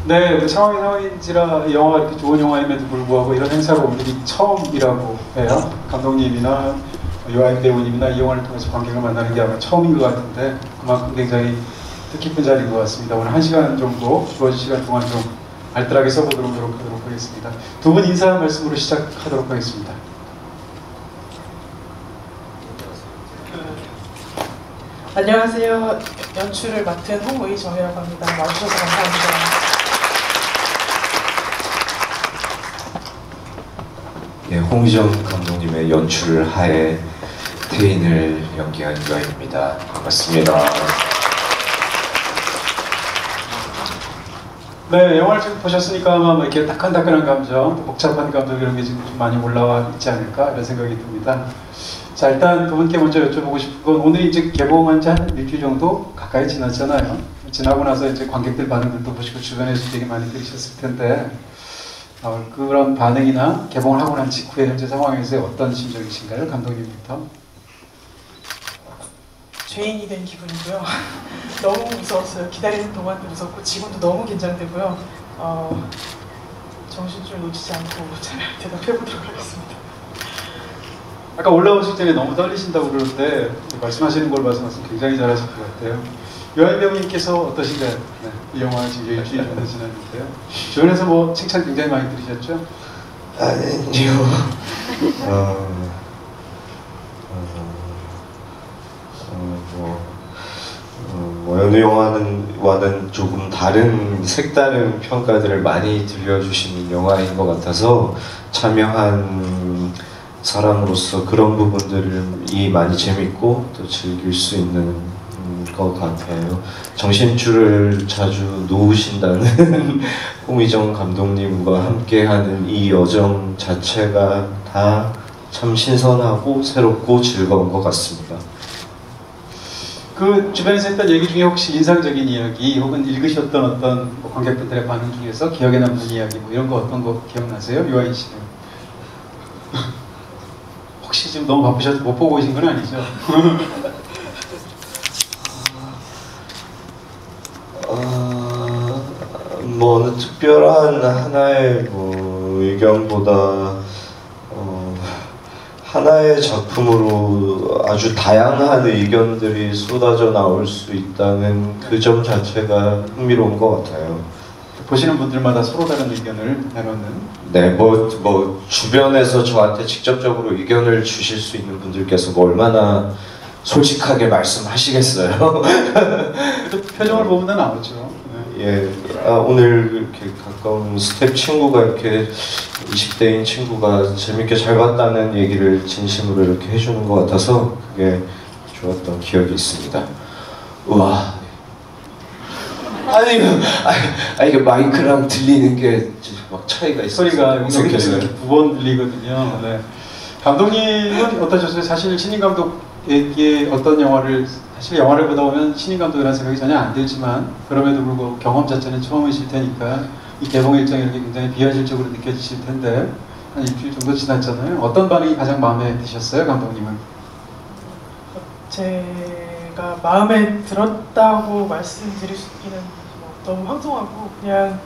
네, 상황인지라 영화가 이렇게 좋은 영화임에도 불구하고 이런 행사가 오늘이 처음이라고 해요. 감독님이나 요하임 배우님이나 이 영화를 통해서 관객을 만나는 게 아마 처음인 것 같은데 그만큼 굉장히 뜻깊은 자리인 것 같습니다. 오늘 1시간 정도, 주어진 시간 동안 좀 알뜰하게 써보도록 노력하도록 하겠습니다. 두 분 인사 말씀으로 시작하도록 하겠습니다. 안녕하세요. 연출을 맡은 홍의정이라고 합니다. 와주셔서 감사합니다. 예, 홍의정 감독님의 연출 하에 태인을 연기한 유아입니다. 반갑습니다. 네, 영화를 지금 보셨으니까 아마 이렇게 따끈따끈한 감정, 복잡한 감정 이런 게 지금 좀 많이 올라와 있지 않을까 이런 생각이 듭니다. 자, 일단 두 분께 먼저 여쭤보고 싶은 건 오늘이 이제 개봉한 지 한 일주일 정도 가까이 지났잖아요. 지나고 나서 이제 관객들 반응들도 보시고 주변에서 되게 많이 들으셨을 텐데 그런 반응이나 개봉을 하고 난 직후에 현재 상황에서 어떤 심정이신가요? 감독님부터. 죄인이 된 기분이고요. 너무 무서웠어요. 기다리는 동안도 무섭고 지금도 너무 긴장되고요. 정신줄 놓치지 않고 잘 대답해보도록 하겠습니다. 아까 올라오실 때는 너무 떨리신다고 그러는데 말씀하시는 걸 봐서 굉장히 잘하실 것 같아요. 요하임 배우님께서 어떠신가요? 네, 이 영화 지금 일주일 정도 지났는데요. 주변에서 뭐 칭찬 굉장히 많이 들으셨죠? 아니요. 어느 영화와는 조금 다른 색다른 평가들을 많이 들려주시는 영화인 것 같아서 참여한 사람으로서 그런 부분들이 많이 재밌고 또 즐길 수 있는 것 같아요. 정신줄을 자주 놓으신다는 홍의정 감독님과 함께하는 이 여정 자체가 다 참 신선하고 새롭고 즐거운 것 같습니다. 그 주변에서 했던 얘기 중에 혹시 인상적인 이야기 혹은 읽으셨던 어떤 뭐 관객분들의 반응 중에서 기억에 남는 이야기 뭐 이런 거 어떤 거 기억나세요? 요하임 씨는? 혹시 지금 너무 바쁘셔서 못 보고 오신 건 아니죠? 뭐 어느 특별한 하나의 뭐 의견보다 하나의 작품으로 아주 다양한 의견들이 쏟아져 나올 수 있다는 그 점 자체가 흥미로운 것 같아요. 보시는 분들마다 서로 다른 의견을 내놓는. 네, 뭐 주변에서 저한테 직접적으로 의견을 주실 수 있는 분들께서 뭐 얼마나 솔직하게 말씀하시겠어요. 또 표정을 보면 나오죠. 예, 오늘 이렇게 가까운 스텝 친구가 이렇게 20대인 친구가 재밌게 잘 봤다는 얘기를 진심으로 이렇게 해주는 것 같아서 그게 좋았던 기억이 있습니다. 우와. 아니 이게 마이크랑 들리는 게 막 차이가 있어요. 소리가 여기서 9번 들리거든요. 네. 감독님은 어떠셨어요? 사실 신인 감독에게 어떤 영화를 사실 영화를 보다 보면 신인 감독이라는 생각이 전혀 안 들지만 그럼에도 불구하고 경험 자체는 처음이실 테니까 이 개봉 일정이 이렇게 굉장히 비현실적으로 느껴지실 텐데 한 일주일 정도 지났잖아요. 어떤 반응이 가장 마음에 드셨어요, 감독님은? 제가 마음에 들었다고 말씀드릴 수 있기는 너무 황송하고 그냥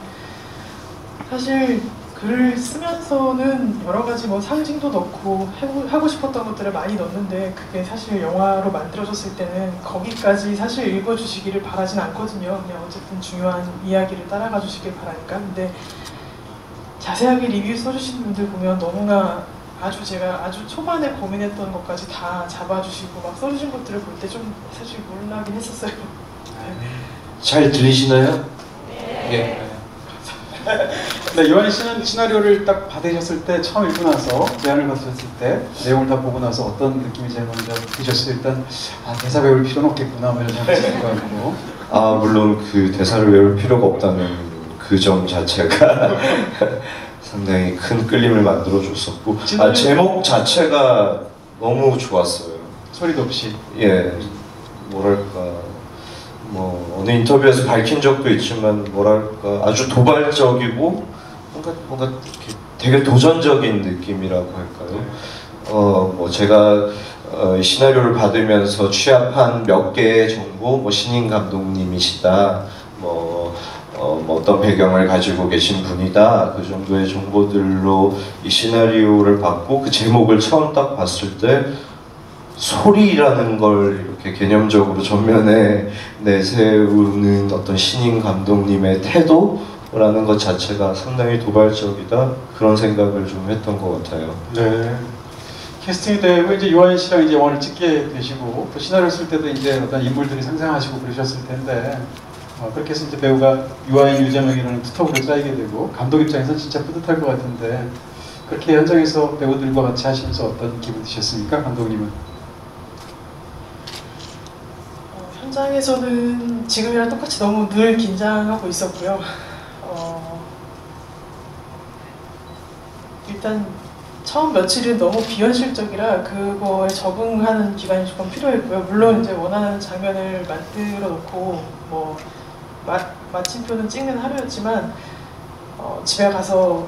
사실 글을 쓰면서는 여러 가지 뭐 상징도 넣고 하고 싶었던 것들을 많이 넣었는데 그게 사실 영화로 만들어졌을 때는 거기까지 사실 읽어주시기를 바라진 않거든요. 그냥 어쨌든 중요한 이야기를 따라가 주시길 바라니까. 근데 자세하게 리뷰 써주시는 분들 보면 너무나 제가 아주 초반에 고민했던 것까지 다 잡아주시고 막 써주신 것들을 볼 때 좀 사실 놀라긴 했었어요. 잘 들리시나요? 네. 네, 요하임 씨는 시나리오를 딱 받으셨을 때 처음 읽고 나서 제안을 받으셨을 때 내용을 다 보고 나서 어떤 느낌이 제일 먼저 드셨어요? 일단 대사 외울 필요는 없겠구나 뭐 이런 생각이 드는 것 같고 물론 그 대사를 외울 필요가 없다는 그 점 자체가 상당히 큰 끌림을 만들어줬었고 제목 자체가 너무 좋았어요. 소리도 없이. 예, 뭐랄까 어느 인터뷰에서 밝힌 적도 있지만 뭐랄까 아주 도발적이고 뭔가 이렇게 되게 도전적인 느낌이라고 할까요? 뭐 제가 시나리오를 받으면서 취합한 몇 개의 정보, 뭐 신인 감독님이시다, 뭐 어떤 배경을 가지고 계신 분이다, 그 정도의 정보들로 이 시나리오를 받고 그 제목을 처음 딱 봤을 때 소리라는 걸 이렇게 개념적으로 전면에 내세우는 어떤 신인 감독님의 태도라는 것 자체가 상당히 도발적이다, 그런 생각을 좀 했던 것 같아요. 네. 캐스팅이 되고 이제 유아인 씨랑 이제 영화를 찍게 되시고 또 시나리오 쓸 때도 이제 어떤 인물들이 상상하시고 그러셨을 텐데 그렇게 해서 이제 배우가 유아인, 유재명이라는 투톱으로 짜이게 되고 감독 입장에서 진짜 뿌듯할 것 같은데 그렇게 현장에서 배우들과 같이 하시면서 어떤 기분 드셨습니까, 감독님은? 현장에서는 지금이랑 똑같이 너무 늘 긴장하고 있었고요. 일단 처음 며칠은 너무 비현실적이라 그거에 적응하는 기간이 조금 필요했고요. 물론 이제 원하는 장면을 만들어 놓고 뭐 마침표는 찍는 하루였지만 집에 가서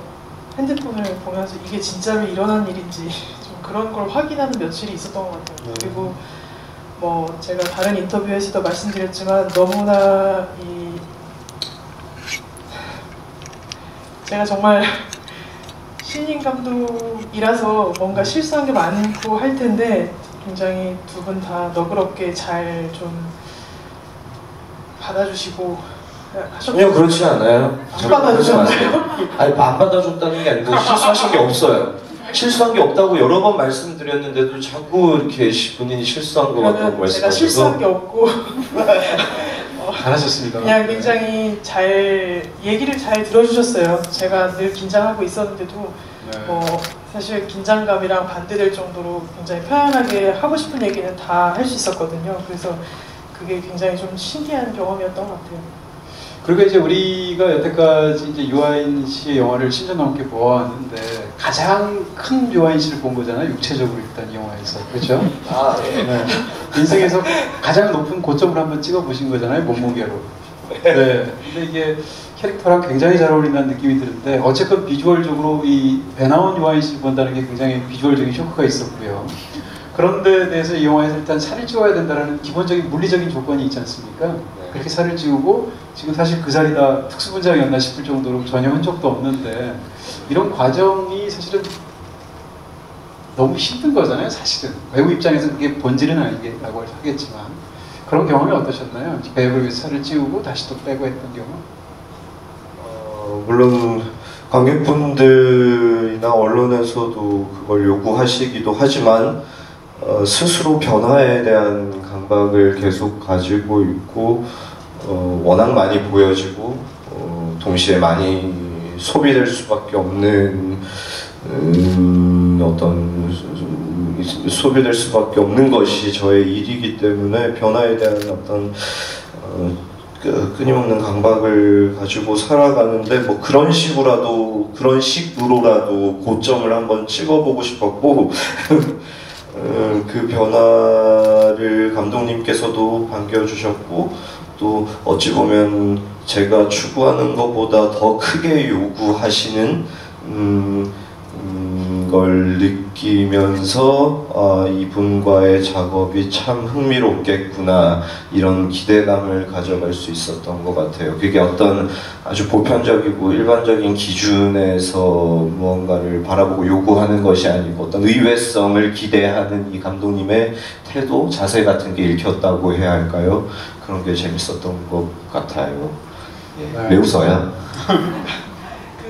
핸드폰을 보면서 이게 진짜로 일어난 일인지 좀 그런 걸 확인하는 며칠이 있었던 것 같아요. 그리고 뭐 제가 다른 인터뷰에서도 말씀드렸지만 너무나 제가 정말 신인 감독이라서 뭔가 실수한 게 많고 할 텐데 굉장히 두 분 다 너그럽게 잘 좀 받아주시고 하셨고. 전혀 그렇지 않아요. 안 받아주셨나요? 아니, 안 받아줬다는 게 아니고 실수하신 게 없어요. 실수한 게 없다고 여러 번 말씀드렸는데도 자꾸 이렇게 본인이 실수한 것 같다고 말씀하셔서. 제가 실수한 게 없고 잘하셨습니다. 그냥 굉장히 얘기를 잘 들어주셨어요. 제가 늘 긴장하고 있었는데도 뭐 사실 긴장감이랑 반대될 정도로 굉장히 편안하게 하고 싶은 얘기는 다 할 수 있었거든요. 그래서 그게 굉장히 좀 신기한 경험이었던 것 같아요. 그리고 이제 우리가 여태까지 이제 유아인 씨의 영화를 10년 넘게 보았는데 가장 큰 유아인 씨를 본 거잖아요. 육체적으로 일단 이 영화에서. 그렇죠? 네. 인생에서 가장 높은 고점을 한번 찍어보신 거잖아요. 몸무게로. 네. 근데 이게 캐릭터랑 굉장히 잘 어울린다는 느낌이 드는데 어쨌건 비주얼적으로 이 배 나온 유아인 씨를 본다는 게 굉장히 비주얼적인 쇼크가 있었고요. 그런 데 대해서 이 영화에서 일단 살을 찌워야 된다는 기본적인 물리적인 조건이 있지 않습니까? 그렇게 살을 찌우고 지금 사실 그 살이 다 특수분장이었나 싶을 정도로 전혀 흔적도 없는데 이런 과정이 사실은 너무 힘든 거잖아요. 사실은 외부 입장에서 그게 본질은 아니라고 하겠지만 그런 경험이 어떠셨나요? 배역을 위해서 살을 찌우고 다시 또 빼고 했던 경우? 물론 관객분들이나 언론에서도 그걸 요구하시기도 하지만 스스로 변화에 대한 강박을 계속 가지고 있고 워낙 많이 보여지고 동시에 많이 소비될 수밖에 없는 소비될 수밖에 없는 것이 저의 일이기 때문에 변화에 대한 어떤 끊임없는 강박을 가지고 살아가는데 뭐 그런 식으로라도 고점을 한번 찍어보고 싶었고 그 변화를 감독님께서도 반겨주셨고 또 어찌 보면 제가 추구하는 것보다 더 크게 요구하시는 걸 느끼면서 이분과의 작업이 참 흥미롭겠구나 이런 기대감을 가져갈 수 있었던 것 같아요. 그게 어떤 아주 보편적이고 일반적인 기준에서 무언가를 바라보고 요구하는 것이 아니고 어떤 의외성을 기대하는 이 감독님의 태도, 자세 같은 게 읽혔다고 해야 할까요? 그런 게 재밌었던 것 같아요. 왜 웃어요?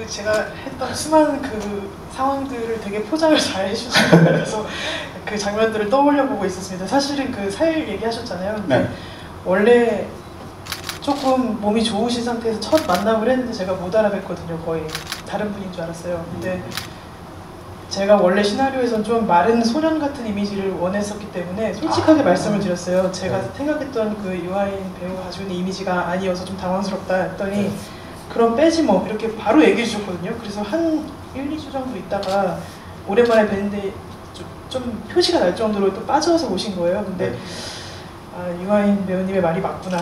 제가 했던 수많은 그 상황들을 되게 포장을 잘 해주셔서 그래서 그 장면들을 떠올려 보고 있었습니다. 사실은 그 살 얘기하셨잖아요. 근데 원래 조금 몸이 좋으신 상태에서 첫 만남을 했는데 제가 못 알아뵀거든요. 거의 다른 분인 줄 알았어요. 근데 제가 원래 시나리오에선 좀 마른 소년 같은 이미지를 원했었기 때문에 솔직하게 말씀을 드렸어요. 제가 생각했던 그 유아인 배우가 가지고 있는 이미지가 아니어서 좀 당황스럽다 했더니 그럼 빼지 뭐 이렇게 바로 얘기해 주셨거든요. 그래서 한 1, 2주 정도 있다가 오랜만에 뵀는데 좀 표시가 날 정도로 또 빠져서 오신 거예요. 근데 유아인 배우님의 말이 맞구나.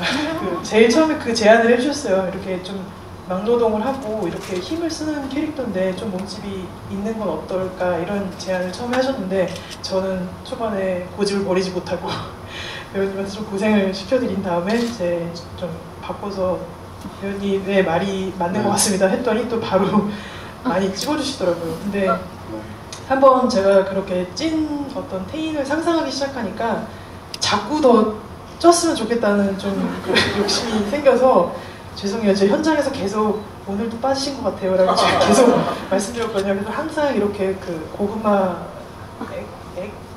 제일 처음에 그 제안을 해주셨어요. 이렇게 좀 막노동을 하고 이렇게 힘을 쓰는 캐릭터인데 좀 몸집이 있는 건 어떨까 이런 제안을 처음에 하셨는데 저는 초반에 고집을 버리지 못하고 배우님한테 좀 고생을 시켜드린 다음에 제 좀 바꿔서 배우님의 말이 맞는 것 같습니다 했더니 또 바로 많이 찍어주시더라고요. 근데 한번 제가 그렇게 찐 어떤 테인을 상상하기 시작하니까 자꾸 더 쪘으면 좋겠다는 좀 욕심이 생겨서 죄송해요. 제 현장에서 계속 오늘도 빠지신 것 같아요 라고 제가 계속 말씀드렸거든요. 그래서 항상 이렇게 그 고구마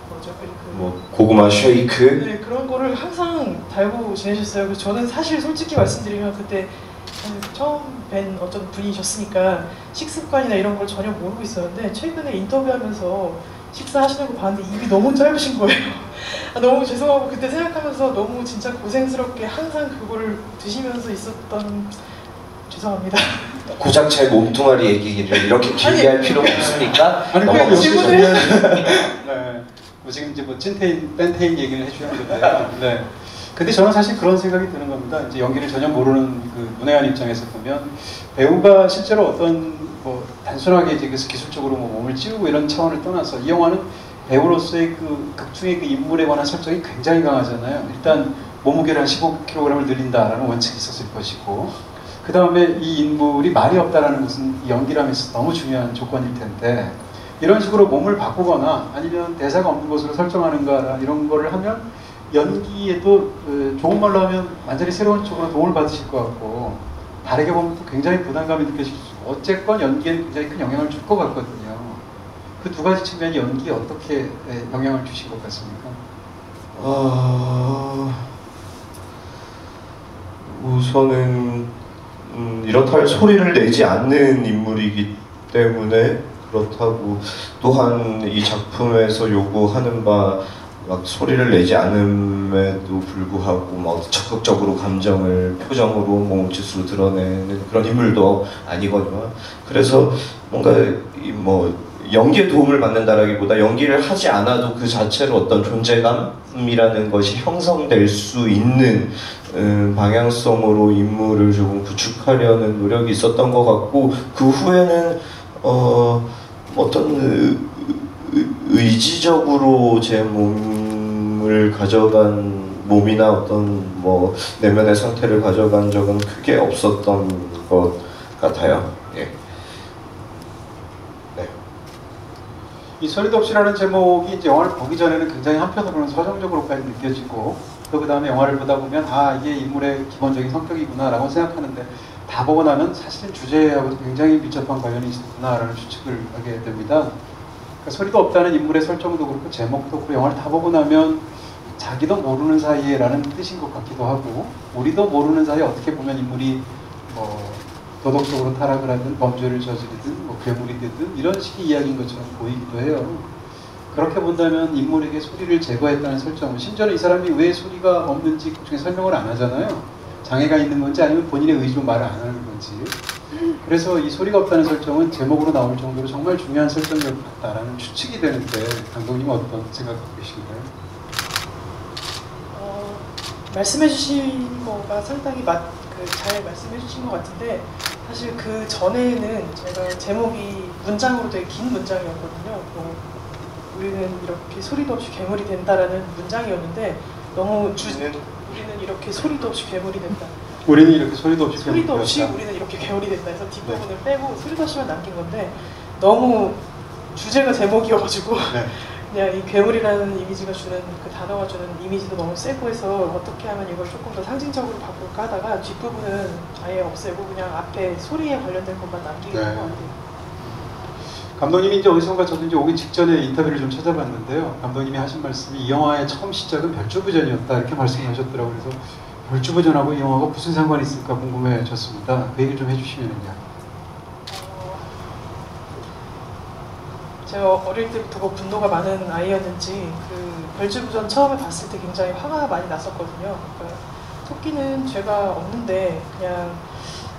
뭐죠? 뭐 고구마 쉐이크? 네, 그런 거를 항상 달고 지내셨어요. 그래서 저는 사실 솔직히 말씀드리면 그때 처음 뵌 어떤 분이셨으니까 식습관이나 이런 걸 전혀 모르고 있었는데 최근에 인터뷰하면서 식사하시는 거 봤는데 입이 너무 짧으신 거예요. 아, 너무 죄송하고 그때 생각하면서 너무 진짜 고생스럽게 항상 그거를 드시면서 있었던 죄송합니다. 고작 제 몸뚱아리 얘기를 이렇게 길게 할 필요가 없습니까? 아니 그냥 그냥 질문을 네. 뭐 지금 이제 뭐 찐테인, 뺀테인 얘기를 해주셨는데, 네. 근데 저는 사실 그런 생각이 드는 겁니다. 이제 연기를 전혀 모르는 그 문외한 입장에서 보면 배우가 실제로 어떤 뭐 단순하게 이제 그래서 기술적으로 뭐 몸을 찌우고 이런 차원을 떠나서 이 영화는 배우로서의 그 극중의 그 인물에 관한 설정이 굉장히 강하잖아요. 일단 몸무게를 한 15kg을 늘린다라는 원칙이 있었을 것이고, 그 다음에 이 인물이 말이 없다라는 것은 연기라면 너무 중요한 조건일 텐데, 이런 식으로 몸을 바꾸거나 아니면 대사가 없는 것으로 설정하는가 이런 거를 하면 연기에도 좋은 말로 하면 완전히 새로운 쪽으로 도움을 받으실 것 같고, 다르게 보면 또 굉장히 부담감이 느껴질 수 있고, 어쨌건 연기에 굉장히 큰 영향을 줄 것 같거든요. 그 두 가지 측면이 연기에 어떻게 영향을 주신 것 같습니까? 우선은 이렇다 할 소리를 내지 않는 인물이기 때문에 그렇다고, 또한 이 작품에서 요구하는 바 막 소리를 내지 않음에도 불구하고 막 적극적으로 감정을 표정으로 몸짓으로 드러내는 그런 인물도 아니거든요. 그래서 뭔가 뭐 연기에 도움을 받는다라기보다 연기를 하지 않아도 그 자체로 어떤 존재감이라는 것이 형성될 수 있는 방향성으로 인물을 조금 구축하려는 노력이 있었던 것 같고, 그 후에는 어떤 의지적으로 제 몸을 가져간 몸이나 어떤 뭐 내면의 상태를 가져간 적은 크게 없었던 것 같아요. 예. 네. 이 소리도 없이라는 제목이 이제 영화를 보기 전에는 굉장히 한편으로는 서정적으로까지 느껴지고, 또 그 다음에 영화를 보다 보면 아 이게 인물의 기본적인 성격이구나 라고 생각하는데, 다 보고 나면 사실은 주제하고 굉장히 밀접한 관련이 있었구나라는 추측을 하게 됩니다. 그러니까 소리도 없다는 인물의 설정도 그렇고 제목도 그렇고 영화를 다 보고 나면 자기도 모르는 사이에 라는 뜻인 것 같기도 하고, 우리도 모르는 사이에 어떻게 보면 인물이 뭐 도덕적으로 타락을 하든 범죄를 저지르든 뭐 괴물이 되든 이런 식의 이야기인 것처럼 보이기도 해요. 그렇게 본다면 인물에게 소리를 제거했다는 설정은, 심지어는 이 사람이 왜 소리가 없는지 그중에 설명을 안 하잖아요. 장애가 있는 건지 아니면 본인의 의지로 말을 안 하는 건지. 그래서 이 소리가 없다는 설정은 제목으로 나올 정도로 정말 중요한 설정일 것 같다라는 추측이 되는데, 감독님은 어떤 생각하고 계신가요? 말씀해주신 거가 상당히 잘 말씀해주신 것 같은데, 사실 그 전에는 제가 제목이 문장으로 되게 긴 문장이었거든요. 뭐, 우리는 이렇게 소리도 없이 괴물이 된다라는 문장이었는데, 너무 우리는 이렇게 소리도 없이 괴물이 된다. 우리는 이렇게 소리도 없이 소리도 없이 괴물이 우리는 이렇게 괴물이 된다 해서 뒷부분을 빼고 소리도 없이만 남긴 건데, 너무 주제가 제목이어가지고 네. 그냥 이 괴물이라는 이미지가 주는 그 단어가 주는 이미지도 너무 세고 해서 어떻게 하면 이걸 조금 더 상징적으로 바꿀까 하다가 뒷부분은 아예 없애고 그냥 앞에 소리에 관련된 것만 남기게 된 것 같아요. 감독님이 이제 어디선가 저도 이제 오기 직전에 인터뷰를 좀 찾아봤는데요. 감독님이 하신 말씀이 이 영화의 처음 시작은 별주부전이었다 이렇게 말씀하셨더라고요. 그래서 별주부전하고 이 영화가 무슨 상관이 있을까 궁금해졌습니다. 그 얘기를 좀 해주시면요. 제가 어릴 때부터 뭐 분노가 많은 아이였는지 그 별주부전 처음에 봤을 때 굉장히 화가 많이 났었거든요. 그러니까 토끼는 죄가 없는데 그냥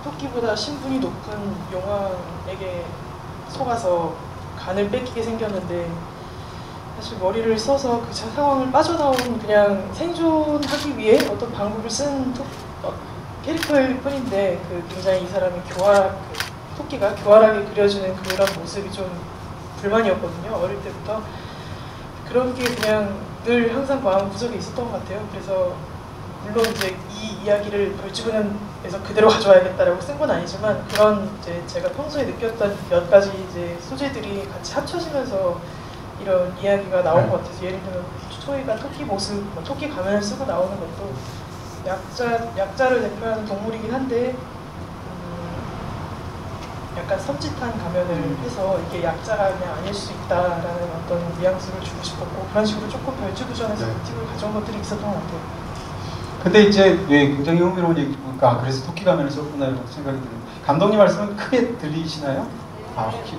토끼보다 신분이 높은 용왕에게 속아서 간을 뺏기게 생겼는데, 사실 머리를 써서 그 상황을 빠져나온 그냥 생존하기 위해 어떤 방법을 쓴 캐릭터일 뿐인데 굉장히 이 사람이 토끼가 교활하게 그려지는 그런 모습이 좀 불만이었거든요. 어릴 때부터. 그런 게 그냥 늘 항상 마음 구석에 있었던 것 같아요. 그래서 물론 이제 이 이야기를 벌주변에서 그대로 가져와야겠다라고 쓴 건 아니지만 그런 이제 제가 평소에 느꼈던 몇 가지 이제 소재들이 같이 합쳐지면서 이런 이야기가 나온 것 같아서 예를 들면 초이가 토끼 모습, 토끼 가면을 쓰고 나오는 것도 약자를 대표하는 동물이긴 한데 약간 섬찟한 가면을 해서 이게 약자가 그냥 아닐 수 있다라는 어떤 뉘앙스를 주고 싶었고 그런 식으로 조금 별주부전에서 모티브를 가져온 것들이 있었던 것 같아요. 근데 이제 굉장히 흥미로운 얘기니까 그래서 토끼 가면을 썼구나 이런 생각이 드는. 감독님 말씀은 크게 들리시나요?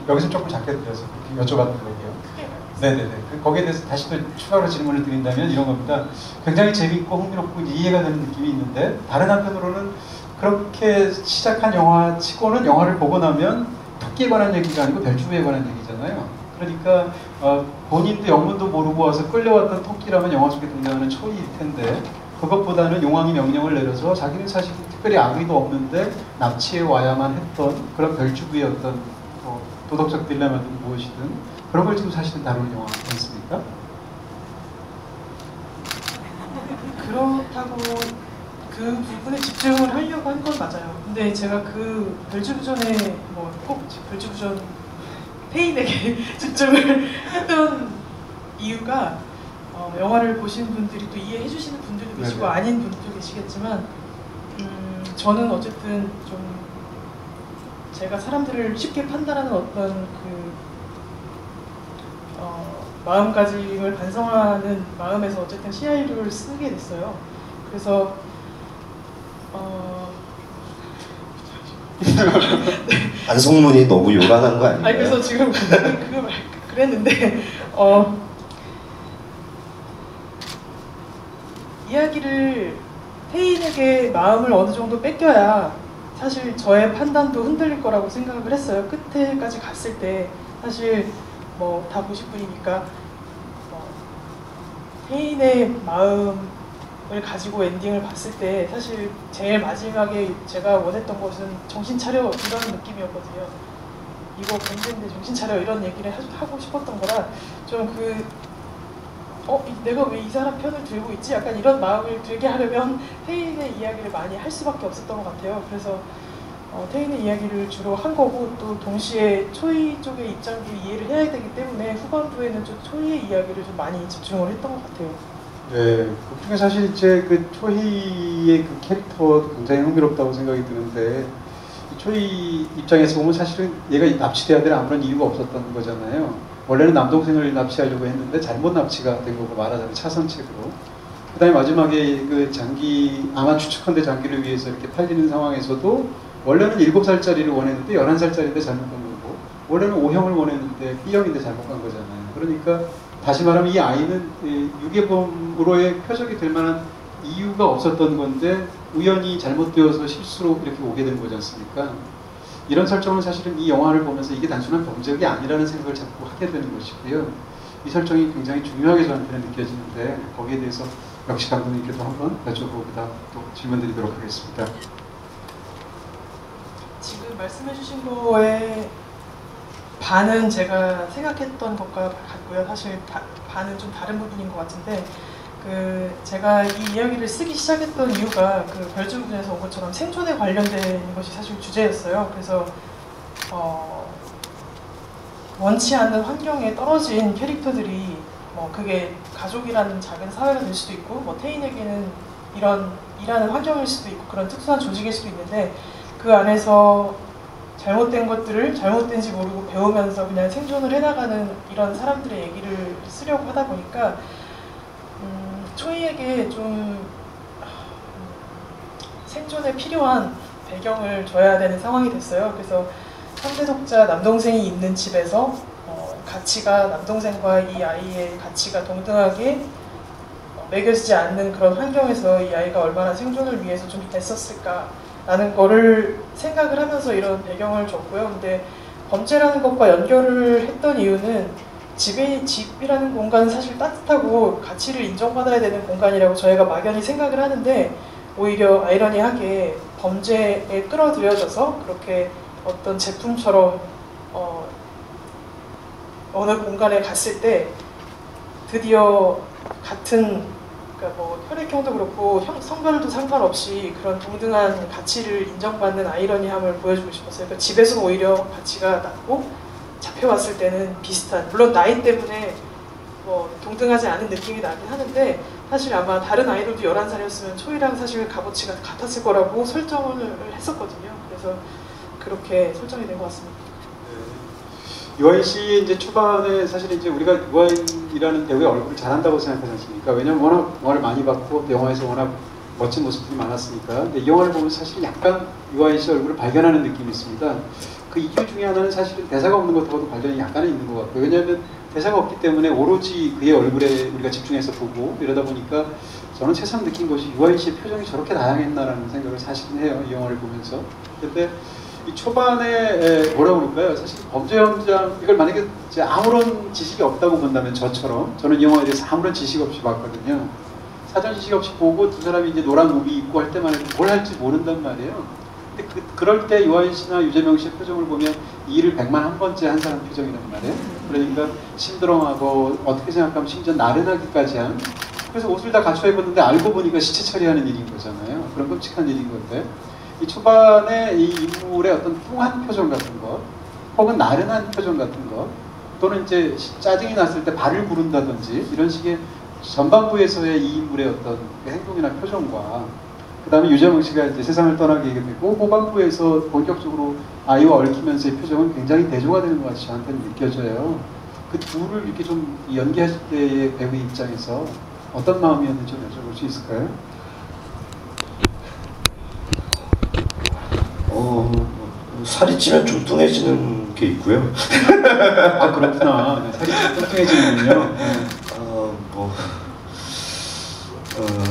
여기서 조금 작게 들려서 여쭤봤던 거예요. 네네네. 거기에 대해서 다시 또 추가로 질문을 드린다면 이런 겁니다. 굉장히 재밌고 흥미롭고 이해가 되는 느낌이 있는데 다른 한편으로는 그렇게 시작한 영화 치고는 영화를 보고 나면 토끼에 관한 얘기가 아니고 별주부에 관한 얘기잖아요. 그러니까 본인도 영문도 모르고 와서 끌려왔던 토끼라면 영화 속에 등장하는 초이일 텐데 그것보다는 용왕이 명령을 내려서 자기는 사실 특별히 악의도 없는데 납치해 와야만 했던 그런 별주부의 어떤 도덕적 딜레마든 무엇이든 그런 걸 지금 사실은 다루는 영화 아니겠습니까? 그렇다고 그 부분에 집중을 하려고 한 건 맞아요. 근데 제가 그 별주부전에 꼭 별주부전 페인에게 집중을 했던 이유가 영화를 보신 분들이 또 이해해 주시는 분들도 계시고 네네. 아닌 분들도 계시겠지만 저는 어쨌든 좀 제가 사람들을 쉽게 판단하는 어떤 마음가짐을 반성하는 마음에서 어쨌든 CI를 쓰게 됐어요. 그래서 반성문이 너무 요란한 거 아닌가요? 아니 그래서 지금 그랬는데 이야기를 태인에게 마음을 어느 정도 뺏겨야 사실 저의 판단도 흔들릴 거라고 생각을 했어요. 끝에까지 갔을 때 사실 다 보실 분이니까 태인의 마음을 가지고 엔딩을 봤을 때 사실 제일 마지막에 제가 원했던 것은 정신 차려 이런 느낌이었거든요. 이거 문제인데 정신 차려 이런 얘기를 하고 싶었던 거라 좀 내가 왜 이 사람 편을 들고 있지? 약간 이런 마음을 들게 하려면 태인의 이야기를 많이 할 수밖에 없었던 것 같아요. 그래서 태인의 이야기를 주로 한 거고 또 동시에 초이 쪽의 입장도 이해를 해야 되기 때문에 후반부에는 좀 초이의 이야기를 좀 많이 집중을 했던 것 같아요. 네, 그 중에 사실 이제 그 초이의 그 캐릭터 굉장히 흥미롭다고 생각이 드는데 초이 입장에서 보면 사실은 얘가 납치돼야 될 아무런 이유가 없었던 거잖아요. 원래는 남동생을 납치하려고 했는데 잘못 납치가 된 거고 말하자면 차선책으로. 그 다음에 마지막에 그 장기, 아마 추측컨대 장기를 위해서 이렇게 팔리는 상황에서도 원래는 7살짜리를 원했는데 11살짜리인데 잘못 간 거고 원래는 O형을 원했는데 B형인데 잘못 간 거잖아요. 그러니까 다시 말하면 이 아이는 유괴범으로의 표적이 될 만한 이유가 없었던 건데 우연히 잘못되어서 실수로 이렇게 오게 된 거지 않습니까? 이런 설정은 사실은 이 영화를 보면서 이게 단순한 범죄가 아니라는 생각을 자꾸 하게 되는 것이고요. 이 설정이 굉장히 중요하게 저한테는 느껴지는데 거기에 대해서 역시 감독님께도 한번 여쭤보고 그다음 또 질문 드리도록 하겠습니다. 지금 말씀해주신 거에 반은 제가 생각했던 것과 같고요. 사실 반은 좀 다른 부분인 것 같은데 제가 이 이야기를 쓰기 시작했던 이유가 별주부전에서 온 것처럼 생존에 관련된 것이 사실 주제였어요. 그래서 원치 않는 환경에 떨어진 캐릭터들이 그게 가족이라는 작은 사회가 될 수도 있고 태인에게는 이런 일하는 환경일 수도 있고 그런 특수한 조직일 수도 있는데 그 안에서 잘못된 것들을 잘못된지 모르고 배우면서 그냥 생존을 해나가는 이런 사람들의 얘기를 쓰려고 하다 보니까 초이에게 좀 생존에 필요한 배경을 줘야 되는 상황이 됐어요. 그래서 상대 독자 남동생이 있는 집에서 가치가 남동생과 이 아이의 가치가 동등하게 매겨지지 않는 그런 환경에서 이 아이가 얼마나 생존을 위해서 좀 애썼을까라는 거를 생각을 하면서 이런 배경을 줬고요. 근데 범죄라는 것과 연결을 했던 이유는 집이라는 공간은 사실 따뜻하고 가치를 인정받아야 되는 공간이라고 저희가 막연히 생각을 하는데 오히려 아이러니하게 범죄에 끌어들여져서 그렇게 어떤 제품처럼 어느 공간에 갔을 때 드디어 같은, 그러니까 뭐 혈액형도 그렇고 성별도 상관없이 그런 동등한 가치를 인정받는 아이러니함을 보여주고 싶었어요. 그러니까 집에서는 오히려 가치가 낮고 잡혀왔을 때는 비슷한, 물론 나이 때문에 뭐 동등하지 않은 느낌이 나긴 하는데, 사실 아마 다른 아이돌도 11살이었으면 초이랑 사실 값어치가 같았을 거라고 설정을 했었거든요. 그래서 그렇게 설정이 된 것 같습니다. 유아인 씨 이제 초반에 사실 이제 우리가 유아인이라는 배우의 얼굴을 잘한다고 생각하지 않습니까? 왜냐면 워낙 영화를 많이 봤고 영화에서 워낙 멋진 모습들이 많았으니까. 근데 이 영화를 보면 사실 약간 유아인 씨 얼굴을 발견하는 느낌이 있습니다. 그 이유 중에 하나는 사실은 대사가 없는 것하고도 관련이 약간은 있는 것 같고요. 왜냐하면 대사가 없기 때문에 오로지 그의 얼굴에 우리가 집중해서 보고 이러다 보니까 저는 최선 느낀 것이 유아인 씨의 표정이 저렇게 다양했나라는 생각을 사실은 해요. 이 영화를 보면서. 근데 이 초반에 뭐라고 그럴까요? 사실 범죄 현장, 이걸 만약에 이제 아무런 지식이 없다고 본다면 저처럼, 저는 이 영화에 대해서 아무런 지식 없이 봤거든요. 사전 지식 없이 보고 두 사람이 이제 노란 우비 입고 할 때만 해도 뭘 할지 모른단 말이에요. 근데 그럴 때 유아인 씨나 유재명 씨의 표정을 보면 이 일을 100만 1번째 한 사람 표정이란 말이에요. 그러니까 심드렁하고 어떻게 생각하면 심지어 나른하기까지 한, 그래서 옷을 다 갖춰 입었는데 알고 보니까 시체 처리하는 일인 거잖아요. 그런 끔찍한 일인 건데, 이 초반에 이 인물의 어떤 뚱한 표정 같은 것, 혹은 나른한 표정 같은 것, 또는 이제 짜증이 났을 때 발을 구른다든지 이런 식의 전반부에서의 이 인물의 어떤 행동이나 표정과, 그 다음에 유재명 씨가 이제 세상을 떠나게 되고 후반부에서 본격적으로 아이와 얽히면서의 표정은 굉장히 대조가 되는 것 같이 저한테는 느껴져요. 그 둘을 이렇게 좀 연기하실 때의 배우의 입장에서 어떤 마음이었는지 좀 여쭤볼 수 있을까요? 살이 찌면 좀 뚱해지는 게 있고요. 아, 그렇구나. 살이 좀 뚱뚱해지는군요. 네.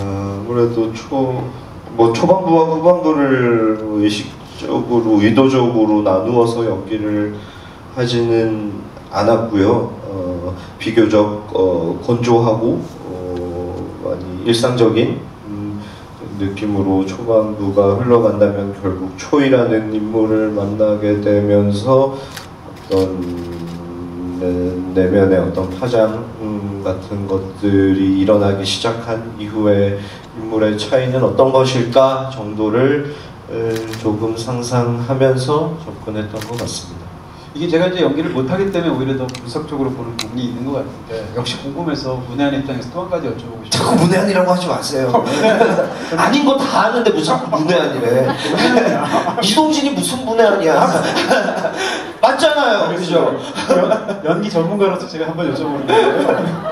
아무래도 초반부와 후반부를 의식적으로, 의도적으로 나누어서 연기를 하지는 않았고요. 비교적 건조하고 많이 일상적인 느낌으로 초반부가 흘러간다면 결국 초이라는 인물을 만나게 되면서 어떤 내면의 어떤 파장 같은 것들이 일어나기 시작한 이후에 인물의 차이는 어떤 것일까 정도를 조금 상상하면서 접근했던 것 같습니다. 이게 제가 이제 연기를 못하기 때문에 오히려 더 분석적으로 보는 부분이 있는 것 같은데, 역시 궁금해서 문혜한 입장에서 또 한 가지 여쭤보고 싶어요. 자꾸 문혜한이라고 하지 마세요. 아닌 거 다 아는데 왜 자꾸 문혜한이래. 이동진이 무슨 문혜한이야. 맞잖아요. 그죠? 연기 전문가로서 제가 한번 여쭤보는 거예요.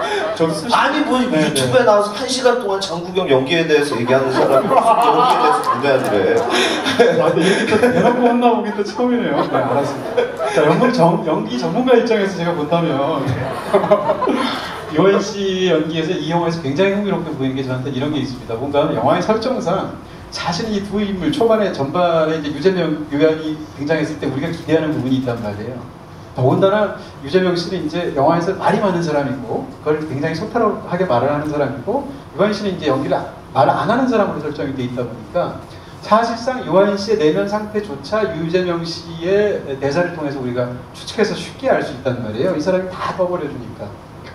아니 뭐 네, 유튜브에 나와서 1시간 동안 장국영 연기에 대해서 얘기하는 사람이 연기에 대해서 문혜한이래. 아, 근데 이렇게 또 대놓고 혼나보기 또 처음이네요. 네, 알았습니다. 자, 연기 전문가 입장에서 제가 본다면 유아인 씨 연기에서 이 영화에서 굉장히 흥미롭게 보이는 게 저한테 이런 게 있습니다. 뭔가 영화의 설정상 사실은 이 두 인물 초반에 전반에 이제 유재명, 유아인이 등장했을 때 우리가 기대하는 부분이 있단 말이에요. 더군다나 유재명 씨는 이제 영화에서 말이 많은 사람이고 그걸 굉장히 소탈하게 말을 하는 사람이고, 유아인 씨는 이제 연기를 말을 안 하는 사람으로 설정이 돼 있다 보니까 사실상 유아인 씨의 내면 상태조차 유재명 씨의 대사를 통해서 우리가 추측해서 쉽게 알 수 있단 말이에요. 이 사람이 다 떠버려주니까.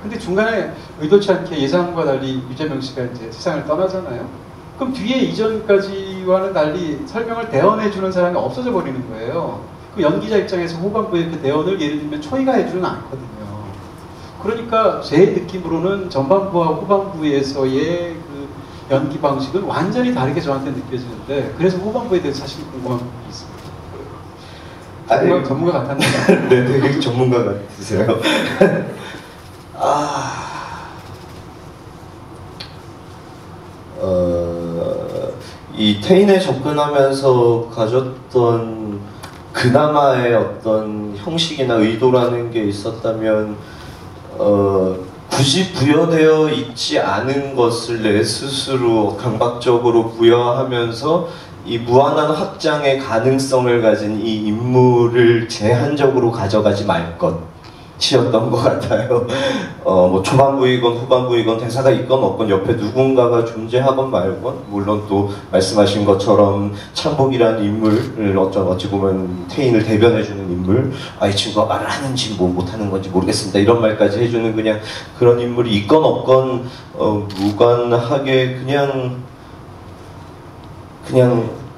근데 중간에 의도치 않게 예상과 달리 유재명 씨가 이제 세상을 떠나잖아요. 그럼 뒤에 이전까지와는 달리 설명을 대언해주는 사람이 없어져 버리는 거예요. 그 연기자 입장에서 후반부에 그 대언을 예를 들면 초이가 해주는 않거든요. 그러니까 제 느낌으로는 전반부와 후반부에서의 그 연기 방식은 완전히 다르게 저한테 느껴지는데, 그래서 후반부에 대해서 사실 궁금한 부분이 있습니다. 전문가 같았나요? 네, 되게 전문가 같으세요. 이 태인에 접근하면서 가졌던 그나마의 어떤 형식이나 의도라는 게 있었다면, 굳이 부여되어 있지 않은 것을 내 스스로 강박적으로 부여하면서 이 무한한 확장의 가능성을 가진 이 인물을 제한적으로 가져가지 말 것. 시였던 것 같아요. 뭐 초반부이건 후반부이건 대사가 있건 없건 옆에 누군가가 존재하건 말건, 물론 또 말씀하신 것처럼 창복이라는 인물을 어찌 보면 태인을 대변해주는 인물, 이 친구가 말을 하는지 뭐 못하는 건지 모르겠습니다, 이런 말까지 해주는 그냥 그런 인물이 있건 없건 무관하게 그냥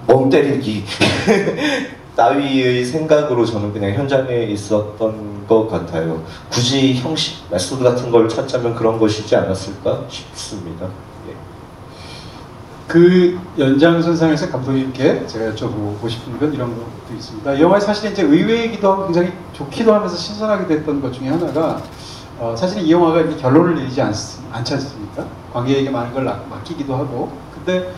멍 때리기 따위의 생각으로 저는 그냥 현장에 있었던 것 같아요. 굳이 형식, 메소드 같은 걸 찾자면 그런 것이지 않았을까 싶습니다. 예. 그 연장선상에서 감독님께 제가 여쭤보고 싶은 건 이런 것도 있습니다. 이 영화에 사실 이제 의외이기도 하고 굉장히 좋기도 하면서 신선하게 됐던 것 중에 하나가 사실 이 영화가 이렇게 결론을 내리지 않지 않습니까? 관객에게 많은 걸 맡기기도 하고, 근데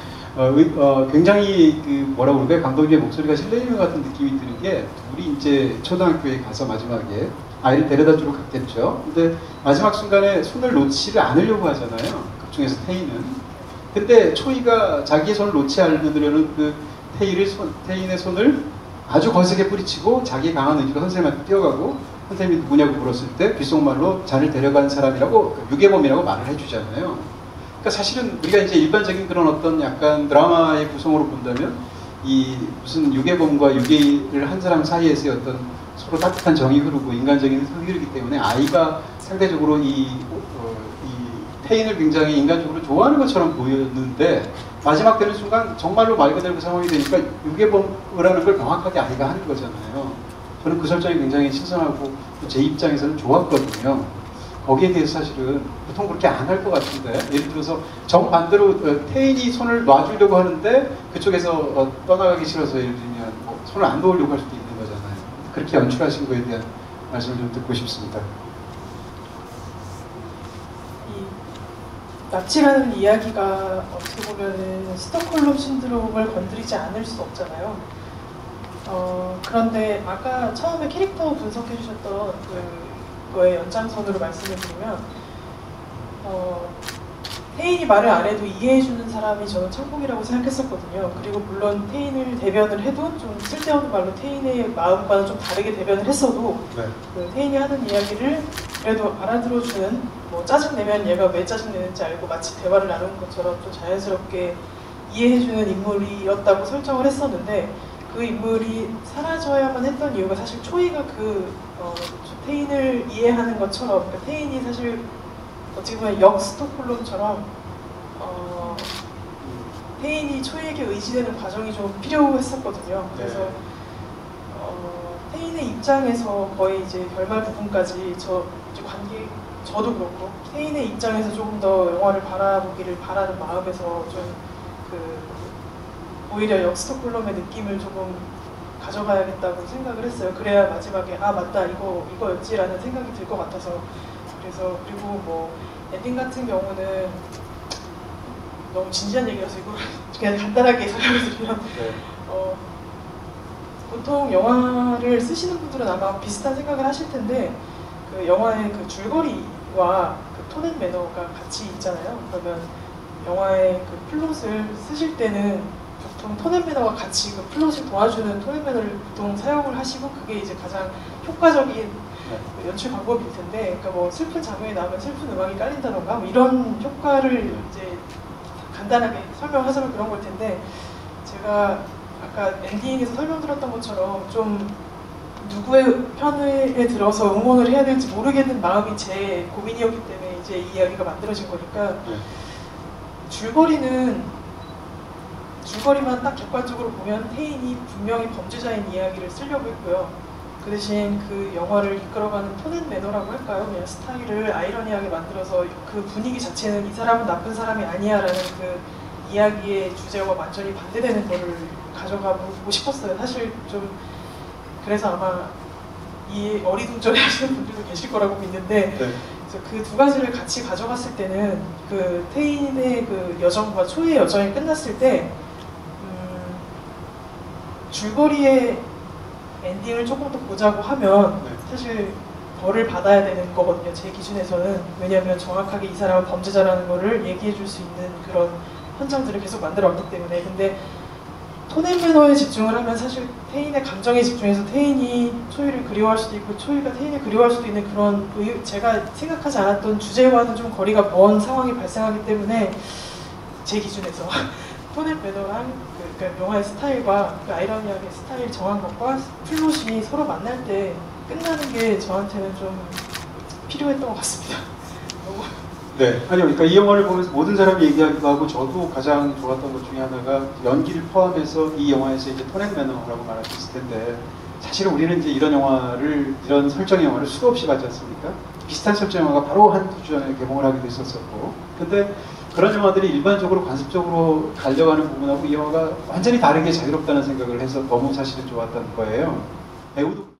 굉장히 그 뭐라고 그럴까요? 감독님의 목소리가 실내리는 것 같은 느낌이 드는 게, 둘이 이제 초등학교에 가서 마지막에 아이를 데려다 주러 갔겠죠. 근데 마지막 순간에 손을 놓지를 않으려고 하잖아요. 그 중에서 태희는. 근데 초이가 자기의 손을 놓지 않으려는 그 태인의 손을 아주 거세게 뿌리치고 자기 강한 의지로 선생님한테 뛰어가고, 선생님이 누구냐고 물었을 때 귓속말로 자를 데려간 사람이라고, 유괴범이라고 말을 해주잖아요. 그러니까 사실은 우리가 이제 일반적인 그런 어떤 약간 드라마의 구성으로 본다면, 이 무슨 유괴범과 유괴를 한 사람 사이에서의 어떤 서로 따뜻한 정이 흐르고 인간적인 흐름이 흐르기 때문에 아이가 상대적으로 이 태인을 굉장히 인간적으로 좋아하는 것처럼 보였는데, 마지막 되는 순간 정말로 말 그대로 그 상황이 되니까 유괴범이라는 걸 명확하게 아이가 하는 거잖아요. 저는 그 설정이 굉장히 신선하고 제 입장에서는 좋았거든요. 거기에 대해서 사실은 보통 그렇게 안 할 것 같은데, 예를 들어서 정반대로 태인이 손을 놔주려고 하는데 그쪽에서 떠나가기 싫어서 예를 들면 손을 안 놓으려고 할 수도 있는 거잖아요. 그렇게 연출하신 거에 대한 말씀을 좀 듣고 싶습니다. 이 납치라는 이야기가 어떻게 보면은 스톡홀름 신드롬을 건드리지 않을 수 없잖아요. 그런데 아까 처음에 캐릭터 분석해 주셨던 그거의 연장선으로 말씀을 드리면, 태인이 말을 안 해도 이해해주는 사람이 저는 창복이라고 생각했었거든요. 그리고 물론 태인을 대변을 해도 좀 쓸데없는 말로 태인의 마음과는 좀 다르게 대변을 했어도, 네. 그 태인이 하는 이야기를 그래도 알아들어주는, 뭐 짜증내면 얘가 왜 짜증내는지 알고 마치 대화를 나누는 것처럼 좀 자연스럽게 이해해주는 인물이었다고 설정을 했었는데, 그 인물이 사라져야만 했던 이유가 사실 초이가 태인을 이해하는 것처럼, 그러니까 태인이 사실 어떻게 보면 스톡홀름처럼 태인이 초이에게 의지되는 과정이 좀 필요했었거든요. 그래서 태인의 입장에서 거의 이제 결말 부분까지 저도 그렇고 태인의 입장에서 조금 더 영화를 바라보기를 바라는 마음에서 좀 오히려 스톡홀름의 느낌을 조금 가져가야겠다고 생각을 했어요. 그래야 마지막에 맞다 이거였지라는 생각이 들 것 같아서. 그래서 그리고 뭐 엔딩 같은 경우는 너무 진지한 얘기라서 이거 그냥 간단하게 설명을 드리면, 보통 영화를 쓰시는 분들은 아마 비슷한 생각을 하실 텐데, 그 영화의 그 줄거리와 그 톤 앤 매너가 같이 있잖아요. 그러면 영화의 그 플롯을 쓰실 때는 보통 톤 앤 매너가 같이 그 플롯을 도와주는 톤 앤 매너를 보통 사용을 하시고, 그게 이제 가장 효과적인 그 연출 방법일 텐데, 그러니까 뭐 슬픈 장면이 나오면 슬픈 음악이 깔린다던가 뭐 이런 효과를 이제 간단하게 설명하자면 그런 걸 텐데, 제가 아까 엔딩에서 설명드렸던 것처럼 좀 누구의 편에 들어서 응원을 해야 될지 모르겠는 마음이 제 고민이었기 때문에 이제 이 이야기가 만들어진 거니까, 줄거리만 딱 객관적으로 보면 태인이 분명히 범죄자인 이야기를 쓰려고 했고요. 그 대신 그 영화를 이끌어가는 톤 앤 매너라고 할까요? 그냥 스타일을 아이러니하게 만들어서 그 분위기 자체는 이 사람은 나쁜 사람이 아니야 라는 그 이야기의 주제와 완전히 반대되는 거를 가져가고 싶었어요. 사실 좀 그래서 아마 이 어리둥절해 하시는 분들도 계실 거라고 믿는데, 그 두 가지를 같이 가져갔을 때는 그 태인의 그 여정과 초이의 여정이 끝났을 때 줄거리의 엔딩을 조금 더 보자고 하면 사실 벌을 받아야 되는 거거든요. 제 기준에서는. 왜냐하면 정확하게 이 사람은 범죄자라는 거를 얘기해 줄 수 있는 그런 현장들을 계속 만들어 왔기 때문에. 근데 톤앤 매너에 집중을 하면 사실 태인의 감정에 집중해서 태인이 초이를 그리워할 수도 있고 초이가 태인을 그리워할 수도 있는 그런 제가 생각하지 않았던 주제와는 좀 거리가 먼 상황이 발생하기 때문에 제 기준에서 톤앤 매너랑 그러니까 영화의 스타일과 그 아이러니하게 스타일 정한 것과 플롯이 서로 만날 때 끝나는 게 저한테는 좀 필요했던 것 같습니다. 네, 아니요. 그러니까 이 영화를 보면서 모든 사람이 얘기하기도 하고 저도 가장 좋았던 것 중에 하나가 연기를 포함해서 이 영화에서 이제 톤앤 매너라고 말할 수 있을 텐데 사실은 우리는 이제 이런 영화를 이런 설정의 영화를 수도 없이 봤지 않습니까? 비슷한 설정 영화가 바로 한 두 주 전에 개봉을 하기도 했었었고 근데 그런 영화들이 일반적으로 관습적으로 달려가는 부분하고 이 영화가 완전히 다르게 자유롭다는 생각을 해서 너무 사실은 좋았던 거예요. 배우도